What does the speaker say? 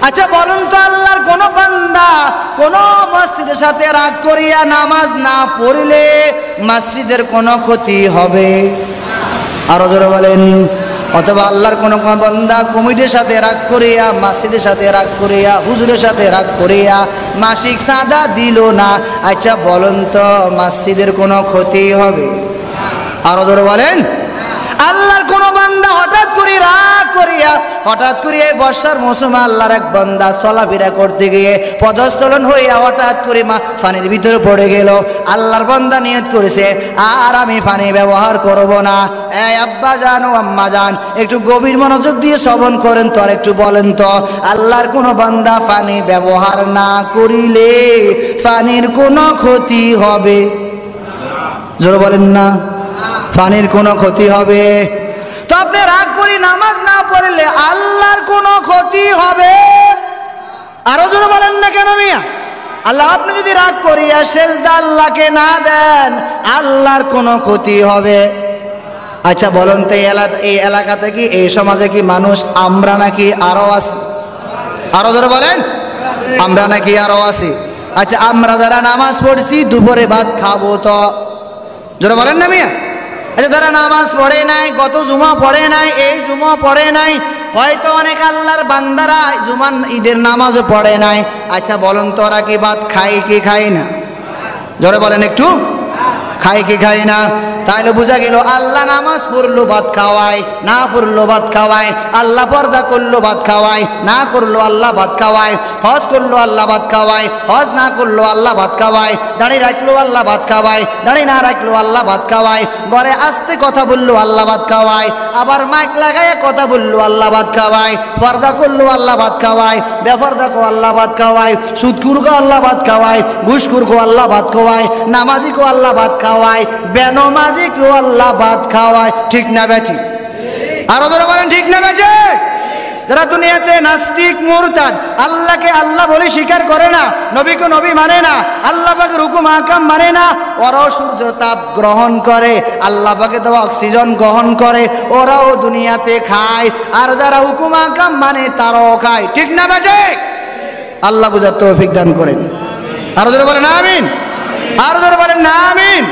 আচ্ছা বলুন তো, আল্লাহর কোন বান্দা কোন মসজিদের সাথে রাগ করিয়া নামাজ না পড়লে মসজিদের কোনো ক্ষতি হবে? আরো জোরে বলেন। অথবা আল্লাহর কোন বান্দা কমিটির সাথে রাগ করিয়া, মসজিদের সাথে রাগ করিয়া, হুজুরের সাথে রাগ করিয়া মাসিক চাঁদা দিল না, আচ্ছা বলুন তো মসজিদের কোনো ক্ষতি হবে? আরো জোরে বলেন। আল্লাহর কোন বান্দা হঠাৎ করে রাগ করিয়া, হঠাৎ করে এই বর্ষার মৌসুমে আল্লাহর এক বান্দা চলাফেরা করতে গিয়ে পদস্থলন হইয়া হঠাৎ করে পানির ভিতরে পড়ে গেল। আল্লাহর বান্দা নিয়ত করেছে আর আমি পানি ব্যবহার করব না। এই আব্বা জান ও আম্মা জান, একটু গভীর মনোযোগ দিয়ে শ্রবণ করেন তো, আর একটু বলেন তো, আল্লাহর কোন বান্দা পানি ব্যবহার না করিলে পানির কোনো ক্ষতি হবে? জোরে বলেন না। পানির কোনো ক্ষতি হবে? তো আপনি রাগ করে নামাজ না পড়লে আল্লাহর কোনো ক্ষতি হবে? আরো জোরে বলেন না কেন মিয়া? আল্লাহ, আপনি যদি রাগ করিয়া সেজদা আল্লাহকে না দেন আল্লাহর কোনো ক্ষতি হবে? আচ্ছা বলুন তো, এই এলাকাতে কি, এই সমাজে কি মানুষ আমরা নাকি আরো আছি? আরো জোরে বলেন, আমরা নাকি আরো আছি? আচ্ছা আমরা যারা নামাজ পড়ছি দুপুরে ভাত খাবো তো? জোরে বলেন না মিয়া। আচ্ছা যারা নামাজ পড়ে নাই, গত জুমা পড়ে নাই, এই জুমা পড়ে নাই, হয়তো অনেক আল্লাহর বান্দারা জুমান ঈদের নামাজও পড়ে নাই, আচ্ছা বলুন তো ওরা কি ভাত খায় কি খায় না? জোরে বলেন একটু, খায় কি খায় না? তাহলে বোঝা গেল আল্লাহ নামাজ পড়লো ভাত খাওয়ায়, না পড়লো ভাত খাওয়ায়। আল্লাহ পর্দা করলো ভাত খাওয়ায়, না করলো আল্লাহ ভাত খাওয়ায়। হজ করলো আল্লাহ ভাত খাওয়ায়, হজ না করলো আল্লাহ ভাত খাওয়ায়। দাড়ি রাখলো আল্লাহ ভাত খাওয়ায়, দাড়ি না রাখলো আল্লাহ ভাত খাওয়ায়। ঘরে আস্তে কথা বললো আল্লাহ ভাত খাওয়ায়, আবার মাইক লাগায় কথা বললো আল্লাহ ভাত খাওয়ায়। পর্দা করলো আল্লাহ ভাত খাওয়ায়, বেপর্দা কো আল্লাহ ভাত খাওয়ায়। সুদখুর কো আল্লাহ ভাত খাওয়ায়, ঘুষখুর কো আল্লাহ ভাত খাওয়ায়, নামাজি কো আল্লাহ ভাত খাওয়ায়, বেনমাজি কো আল্লাহ ভাত খাওয়ায়। ঠিক না বেঠিক? আরো যারা বলেন ঠিক না বেঠিক? যারা দুনিয়াতে নাস্তিক মুরতাদ, আল্লাহকে আল্লাহ বলে স্বীকার করে না, নবীকে নবী মানে না, আল্লাহ পাকের হুকুম আহকাম মানে না, ওরাও সূর্যের তাপ গ্রহণ করে, আল্লাহ পাকে দেওয়া অক্সিজেন গ্রহণ করে, ওরাও দুনিয়াতে খায়। আর যারা হুকুম আহকাম মানে তারাও খায়। ঠিক না বেঠিক? আল্লাহ বুঝার তৌফিক দান করেন। আরো যারা বলেন আমিন, আরো যারা বলেন না আমিন।